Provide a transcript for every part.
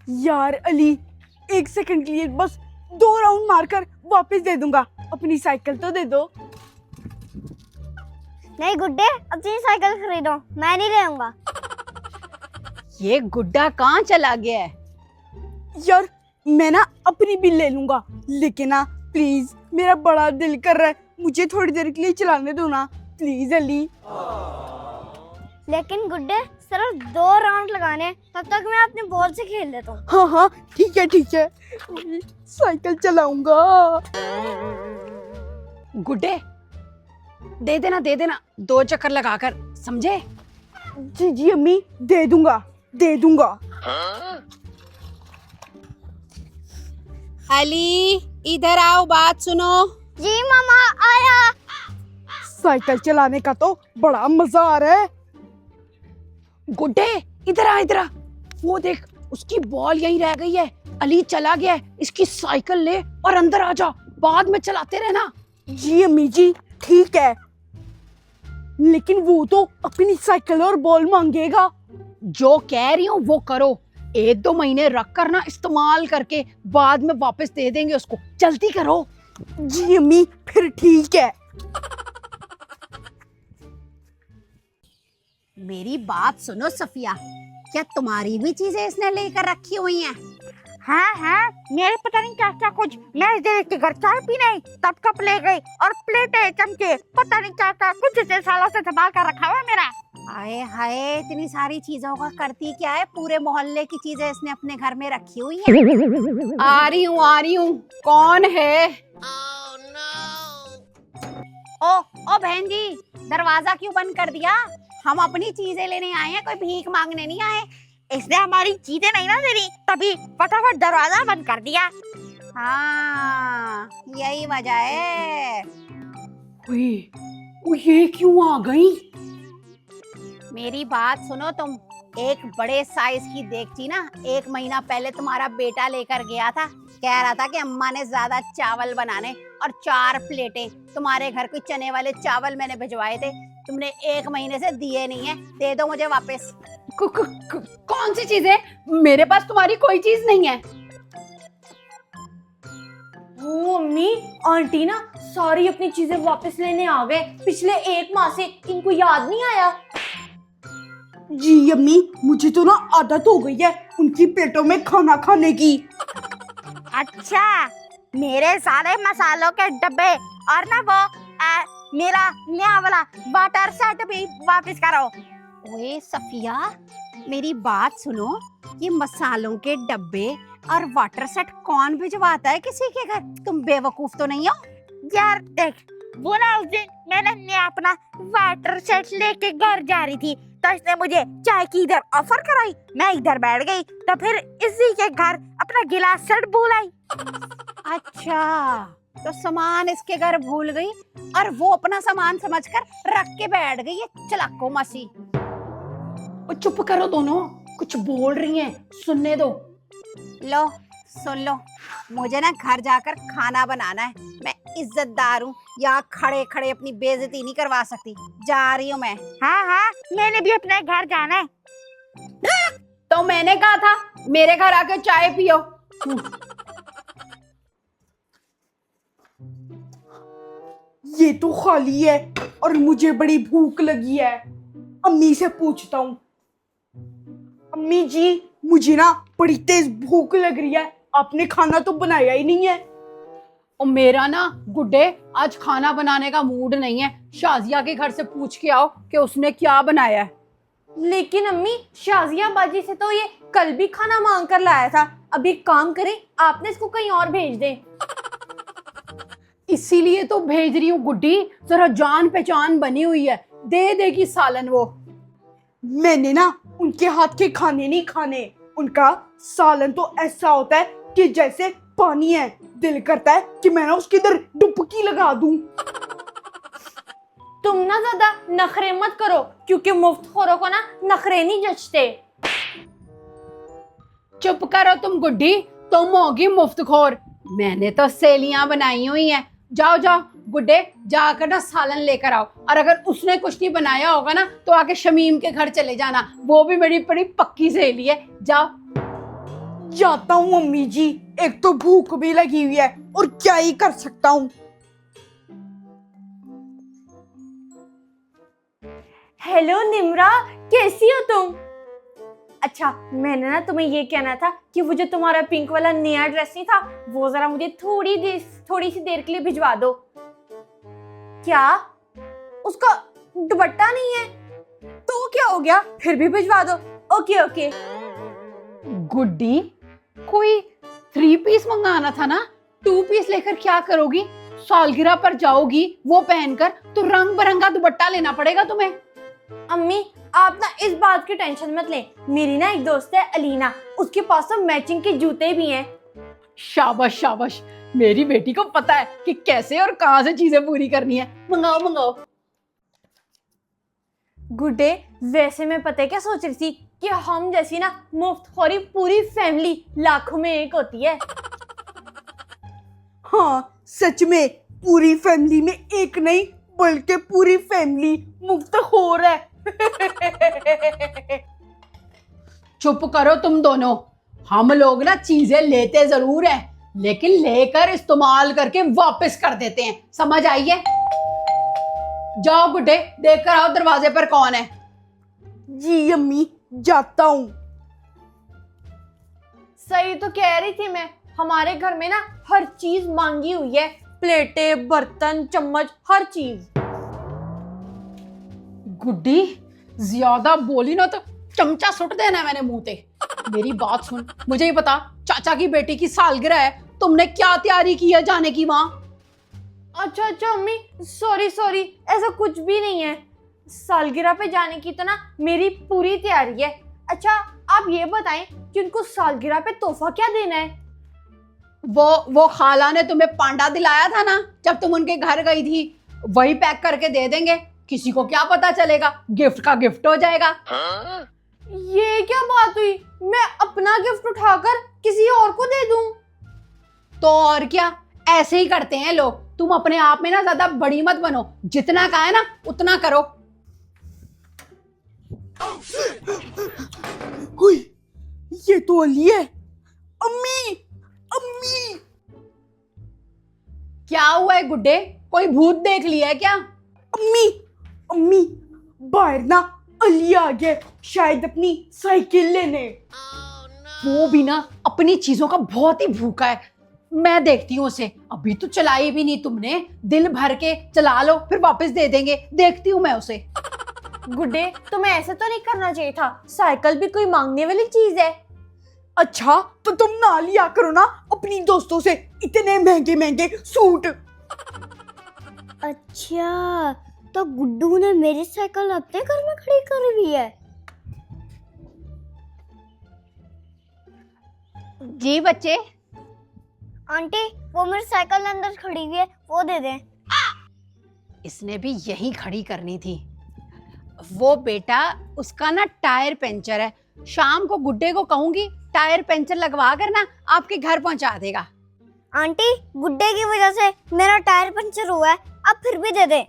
यार अली, 1 सेकंड के लिए बस 2 राउंड मारकर वापस दे दूंगा। अपनी साइकिल तो दे दो। नहीं गुड्डे, अपनी साइकिल खरीदो, मैं नहीं लेऊंगा। ये गुड्डा कहाँ चला गया है? यार मैं ना अपनी भी ले लूंगा, लेकिन ना प्लीज मेरा बड़ा दिल कर रहा है, मुझे थोड़ी देर के लिए चलाने दो ना प्लीज अली। लेकिन गुड्डे सिर्फ 2 राउंड लगाने, तब तक मैं अपने बॉल से खेल लेता हूँ। हाँ हाँ ठीक है ठीक है, साइकिल चलाऊंगा। गुड्डे दे देना 2 चक्कर लगाकर, समझे? जी जी अम्मी, दे दूंगा। अली इधर आओ, बात सुनो। जी मामा आया। साइकिल चलाने का तो बड़ा मजा आ रहा है। गुड्डे इधर आ। वो देख, उसकी बॉल यहीं रह गई है। अली चला गया है, इसकी साइकिल ले और अंदर आ जा, बाद में चलाते रहना। जी अम्मी जी ठीक है, लेकिन वो तो अपनी साइकिल और बॉल मांगेगा। जो कह रही हूँ वो करो। 1-2 महीने रख कर ना इस्तेमाल करके बाद में वापस दे देंगे उसको। जल्दी करो। जी अम्मी फिर ठीक है। मेरी बात सुनो सफिया, क्या तुम्हारी भी चीजें इसने लेकर रखी हुई हैं? हाँ, मेरे पता नहीं क्या क्या कुछ। मैं इस देख के घर चाय पी नहीं, तब कप ले गई और प्लेटें, चमचे, पता नहीं क्या क्या कुछ इतने सालों से संभाल कर रखा हुआ है मेरा। हाय हाय, इतनी सारी चीजों का करती क्या है? पूरे मोहल्ले की चीजें इसने अपने घर में रखी हुई है। आ रही हूँ। कौन है? ओ बहन जी, दरवाजा क्यों बंद कर दिया? हम अपनी चीजें लेने आए हैं, कोई भीख मांगने नहीं आए। इसने हमारी चीजें नहीं ना दे तभी फटाफट दरवाजा बंद कर दिया। हाँ, यही वजह है। ओए, ये क्यों आ गई? मेरी बात सुनो तुम। एक बड़े साइज की देगची ना 1 महीना पहले तुम्हारा बेटा लेकर गया था। कह रहा था कि अम्मा ने ज्यादा चावल बनाने, और 4 प्लेटें तुम्हारे घर के चने वाले चावल मैंने भिजवाए थे। तुमने 1 महीने से दिए नहीं है, दे दो मुझे वापस। कौन सी चीज है? मेरे पास तुम्हारी कोई चीज नहीं है। वो अम्मी, आंटी ना सारी अपनी चीजें वापस लेने आ गए। पिछले 1 माह से इनको याद नहीं आया। जी अम्मी, मुझे तो ना आदत हो गई है उनकी प्लेटों में खाना खाने की। अच्छा, मेरे सारे मसालों के डब्बे और ना वो मेरा नया वाला वाटर सेट भी वापस करो। ओए सफिया, मेरी बात सुनो। ये मसालों के डब्बे और वाटर सेट कौन भिजवाता है किसी के घर? तुम बेवकूफ तो नहीं हो? यार देख, वो ना उस दिन मैंने नया अपना वाटर सेट लेके घर जा रही थी, तो इसने मुझे चाय की इधर ऑफर कराई। मैं इधर बैठ गई, तो फिर इसी के घर अपना गिलास सेट भूल आई। अच्छा, तो सामान इसके घर भूल गई और वो अपना सामान समझकर रख के बैठ गई है चलाको मासी। चुप करो दोनों, कुछ बोल रही हैं, सुनने दो। लो सुन लो, मुझे ना घर जाकर खाना बनाना है। मैं इज्जतदार हूँ, यहाँ खड़े खड़े अपनी बेइज्जती नहीं करवा सकती। जा रही हूँ मैं। हाँ, मैंने भी अपने घर जाना है। तो मैंने कहा था मेरे घर आके चाय पियो। ये तो खाली है और मुझे बड़ी भूख लगी है। अम्मी से पूछता हूँ। अम्मी जी, मुझे ना बड़ी तेज भूख लग रही है, आपने खाना तो बनाया ही नहीं है। और मेरा ना गुड्डे आज खाना बनाने का मूड नहीं है। शाजिया के घर से पूछ के आओ कि उसने क्या बनाया है। लेकिन अम्मी, शाजिया बाजी से तो ये कल भी खाना मांग कर लाया था। अब एक काम करें, आपने इसको कहीं और भेज दें। इसीलिए तो भेज रही हूँ गुड्डी, जरा जान पहचान बनी हुई है, दे देगी सालन वो। मैंने ना उनके हाथ के खाने नहीं खाने। उनका सालन तो ऐसा होता है कि जैसे पानी है, दिल करता है कि मैं ना उसके इधर डुबकी लगा दूं। तुम ना ज्यादा नखरे मत करो, क्योंकि मुफ्तखोरों को ना नखरे नहीं जचते। चुप करो तुम गुड्डी, तुम होगी मुफ्तखोर। मैंने तो सहेलियां बनाई हुई हैं। जाओ जाओ गुड्डे, जाकर ना सालन लेकर आओ, और अगर उसने कुछ नहीं बनाया होगा ना तो आके शमीम के घर चले जाना, वो भी मेरी बड़ी पक्की सहेली है। जाओ। जाता हूँ अम्मी जी, एक तो भूख भी लगी हुई है और क्या ही कर सकता हूँ। हेलो निम्रा, कैसी हो तुम? अच्छा, मैंने ना तुम्हें ये कहना था कि वो जो तुम्हारा पिंक वाला नया ड्रेस नहीं था, वो जरा मुझे थोड़ी सी देर के लिए भिजवा दो। क्या? उसका दुपट्टा नहीं है? तो क्या हो गया, फिर भी भिजवा दो। Okay okay. गुड्डी, कोई 3 पीस मंगाना था ना, 2 पीस लेकर क्या करोगी? सालगिरह पर जाओगी वो पहनकर, तो रंग बिरंगा दुपट्टा लेना पड़ेगा तुम्हें। अम्मी, आप ना इस बात की टेंशन मत लें। मेरी ना एक दोस्त है अलीना, उसके पास तो मैचिंग के जूते भी हैं। शाबाश शाबाश, मेरी बेटी को पता है कि कैसे और कहां से चीजें पूरी करनी है। मंगाओ मंगाओ। Good day. वैसे मैं पता है क्या सोच रही थी कि हम जैसी ना मुफ्तखोरी पूरी फैमिली लाखों में एक होती है। हाँ सच में, पूरी फैमिली में एक नहीं बल्कि पूरी फैमिली मुफ्तखोर है। चुप करो तुम दोनों। हम लोग ना चीजें लेते जरूर हैं, लेकिन लेकर इस्तेमाल करके वापस कर देते हैं, समझ आई है? जाओ गुड्डे, देख कर आओ दरवाजे पर कौन है। जी अम्मी, जाता हूँ। सही तो कह रही थी मैं, हमारे घर में ना हर चीज मांगी हुई है, प्लेटें, बर्तन, चम्मच, हर चीज। गुड्डी, ज्यादा बोली ना तो चमचा सुट देना है मैंने मुंह पे। मेरी बात सुन, मुझे ये बता, चाचा की बेटी की सालगिरह है, तुमने क्या तैयारी की है जाने की वहां? अच्छा अच्छा अम्मी, सॉरी, ऐसा कुछ भी नहीं है। सालगिरह पे जाने की तो ना मेरी पूरी तैयारी है। अच्छा, आप ये बताएं कि उनको सालगिरह पे तोहफा क्या देना है? वो खाला ने तुम्हें पांडा दिलाया था ना जब तुम उनके घर गई थी, वही पैक करके दे देंगे। किसी को क्या पता चलेगा, गिफ्ट का गिफ्ट हो जाएगा। ये क्या बात हुई? मैं अपना गिफ्ट उठाकर किसी और को दे दूं? तो और क्या, ऐसे ही करते हैं लोग। तुम अपने आप में ना ज्यादा बड़ी मत बनो, जितना का है ना उतना करो। हुई, ये तो अली है। अम्मी, अम्मी। क्या हुआ है गुड्डे, कोई भूत देख लिया है क्या? अम्मी, अम्मी, बाहर ना अली आ गया, शायद अपनी साइकिल लेने। वो भी ना अपनी चीजों का बहुत ही भूखा है। मैं देखती हूँ उसे, अभी तो चलाई भी नहीं तुमने, दिल भर के चला लो फिर वापस दे देंगे। देखती हूँ मैं उसे। गुड्डे, तुम्हें ऐसे तो नहीं करना चाहिए था, साइकिल भी कोई मांगने वाली चीज है। अच्छा तो तुम ना लिया करो ना अपनी दोस्तों से इतने महंगे महंगे सूट। अच्छा, तो गुड्डू ने मेरी साइकिल अपने घर में खड़ी कर ली है। जी बच्चे। आंटी, वो मेरी साइकिल अंदर खड़ी हुई है, वो दे दें। इसने भी यही खड़ी करनी थी। वो बेटा, उसका ना टायर पंचर है, शाम को गुड्डे को कहूंगी टायर पंचर लगवा कर ना आपके घर पहुंचा देगा। आंटी, गुड्डे की वजह से मेरा टायर पंचर हुआ है, अब फिर भी दे दे।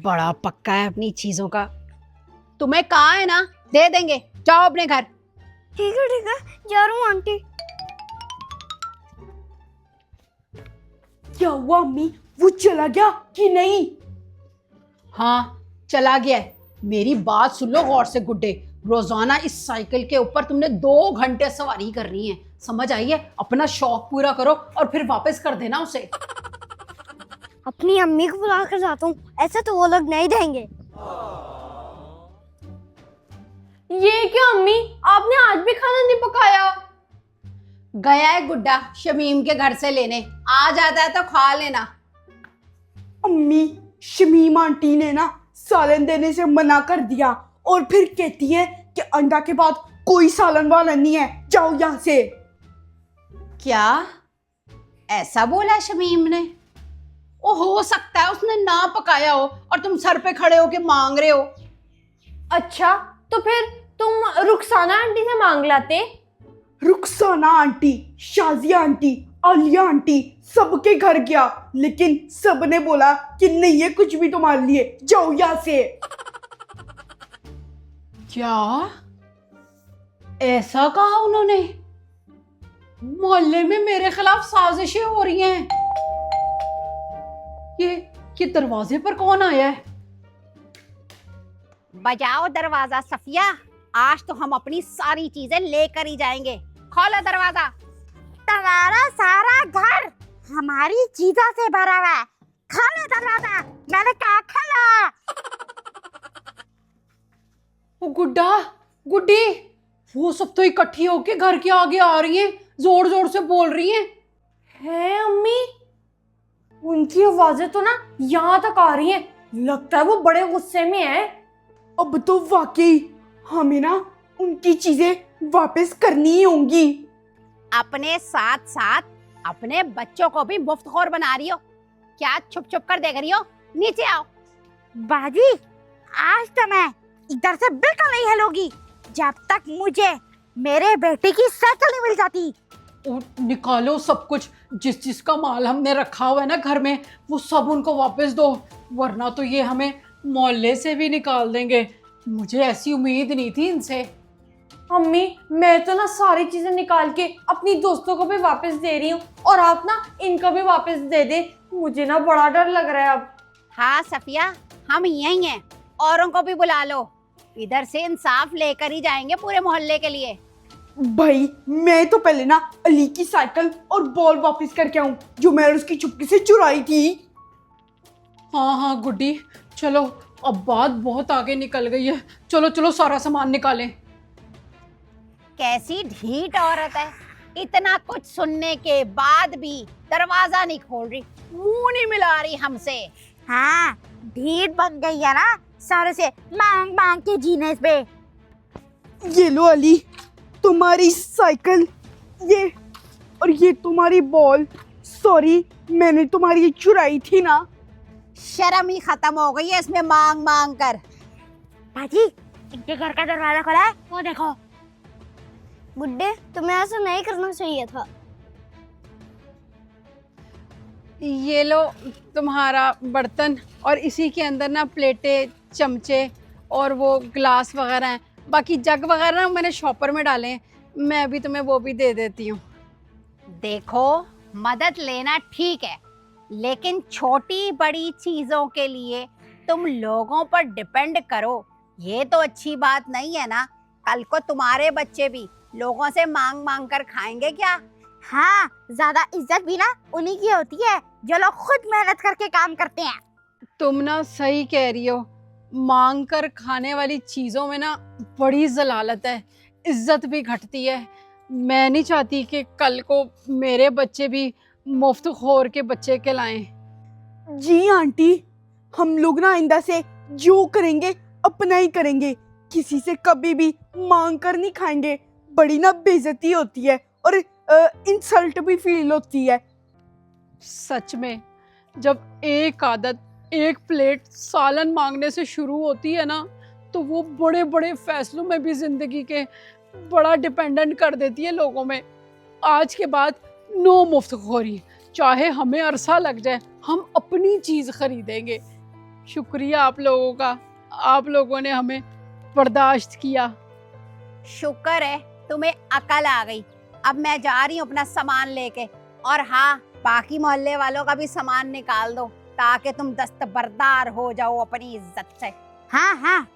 बड़ा पक्का है अपनी चीजों का। तुम्हें कहा है ना, दे देंगे, जाओ अपने घर। ठीक है, जा रहा हूँ आंटी। क्या हुआ अम्मी, वो चला गया कि नहीं? हाँ चला गया है। मेरी बात सुन लो गौर से गुड्डे, रोजाना इस साइकिल के ऊपर तुमने 2 घंटे सवारी करनी है, समझ आई है? अपना शौक पूरा करो और फिर वापस कर देना उसे। अपनी अम्मी को बुला कर जाता हूँ, ऐसे तो वो लोग नहीं देंगे। ये क्या अम्मी, आपने आज भी खाना नहीं पकाया? गया है गुड्डा शमीम के घर से लेने, आ जाता है तो खा लेना। अम्मी, शमीम आंटी ने ना सालन देने से मना कर दिया और फिर कहती है कि अंडा के बाद कोई सालन वालन नहीं है, जाओ यहाँ से। क्या ऐसा बोला शमीम ने? ओ हो सकता है उसने ना पकाया हो और तुम सर पे खड़े होके मांग रहे हो। अच्छा, तो फिर तुम रुखसाना आंटी से मांग लाते। Rukhsana aunty, Shazia aunty, Aaliya aunty सबके घर गया, लेकिन सबने बोला कि नहीं है कुछ भी तुम्हारे लिए, जाओ यहाँ से। क्या ऐसा कहा उन्होंने? मोहल्ले में मेरे खिलाफ साजिशें हो रही हैं। ये दरवाजे पर कौन आया है? बजाओ दरवाजा सफिया, आज तो हम अपनी सारी चीजें लेकर ही जाएंगे। खोलो दरवाजा। तुम्हारा सारा घर हमारी चीजों से भरा हुआ है। खोलो दरवाजा, मैंने कहा खोलो। ओ गुड्डी, वो सब तो इकट्ठी होके घर के आगे आ रही हैं, जोर जोर से बोल रही हैं। है अम्मी, उनकी आवाजें तो ना यहाँ तक आ रही हैं। लगता है वो बड़े गुस्से में है। अब तो वाकई हमें ना उनकी चीजें वापस करनी ही होंगी। अपने साथ साथ अपने बच्चों को भी मुफ्तखोर बना रही हो क्या? छुप छुप कर देख रही हो? नीचे आओ। बाजी, आज तो मैं इधर से बिल्कुल नहीं हिलूंगी जब तक मुझे मेरे बेटे की साइकिल नहीं मिल जाती। निकालो सब कुछ, जिस जिसका माल हमने रखा हुआ है ना घर में, वो सब उनको वापस दो, वरना तो ये हमें मोहल्ले से भी निकाल देंगे। मुझे ऐसी उम्मीद नहीं थी इनसे। अम्मी, मैं तो ना सारी चीजें निकाल के अपनी दोस्तों को भी वापस दे रही हूँ, और आप ना इनका भी वापस दे दे। मुझे ना बड़ा डर लग रहा है अब। हाँ सफिया, हम यही हैं, औरों को भी बुला लो। इधर से इंसाफ लेकर ही जाएंगे पूरे मोहल्ले के लिए। भाई मैं तो पहले ना अली की साइकिल और बॉल वापस करके आऊं जो मैंने उसकी चुपके से चुराई थी। हाँ गुड्डी, चलो, अब बात बहुत आगे निकल गई है। चलो सारा सामान निकालें। कैसी ढीठ औरत है, इतना कुछ सुनने के बाद भी दरवाजा नहीं खोल रही, मुंह नहीं मिला रही हमसे। हाँ, ढीठ बन गई है ना सारे से मांग मांग के जीने पे। ये लो अली, तुम्हारी साइकिल, ये, और ये तुम्हारी बॉल। सॉरी, मैंने तुम्हारी चुराई थी ना। शर्म ही खत्म हो गई है इसमें मांग मांग कर। बाजी, इनके घर का दरवाजा खुला है, वो देखो। गुड्डे, तुम्हें ऐसा नहीं करना चाहिए था। ये लो तुम्हारा बर्तन, और इसी के अंदर ना प्लेटें, चमचे और वो ग्लास वगैरह हैं। बाकी जग वगैरह ना मैंने शॉपर में डाले हैं, मैं अभी तुम्हें वो भी दे देती हूँ। देखो, मदद लेना ठीक है, लेकिन छोटी बड़ी चीजों के लिए तुम लोगों पर डिपेंड करो, ये तो अच्छी बात नहीं है ना। कल को तुम्हारे बच्चे भी लोगों से मांग मांग कर खाएंगे क्या? हाँ, ज्यादा इज्जत भी ना उन्हीं की होती है जो लोग खुद मेहनत करके काम करते हैं। तुम ना सही कह रही हो, मांग कर खाने वाली चीजों में ना बड़ी जलालत है, इज्जत भी घटती है। मैं नहीं चाहती कि कल को मेरे बच्चे भी मुफ्तखोर के बच्चे कहलाएं। जी आंटी, हम लोग ना आइंदा से जो करेंगे अपना ही करेंगे, किसी से कभी भी मांग कर नहीं खाएंगे। बड़ी ना बेइज्जती होती है और इंसल्ट भी फील होती है। सच में, जब एक आदत, एक प्लेट सालन मांगने से शुरू होती है ना, तो वो बड़े बड़े फैसलों में भी जिंदगी के बड़ा डिपेंडेंट कर देती है लोगों में। आज के बाद नो मुफ्तखोरी, चाहे हमें अरसा लग जाए, हम अपनी चीज खरीदेंगे। शुक्रिया आप लोगों का, आप लोगों ने हमें बर्दाश्त किया। शुक्र है तुम्हें अकल आ गई। अब मैं जा रही हूँ अपना सामान लेके, और हाँ, बाकी मोहल्ले वालों का भी सामान निकाल दो ताकि तुम दस्तबरदार हो जाओ अपनी इज्जत से। हाँ हाँ,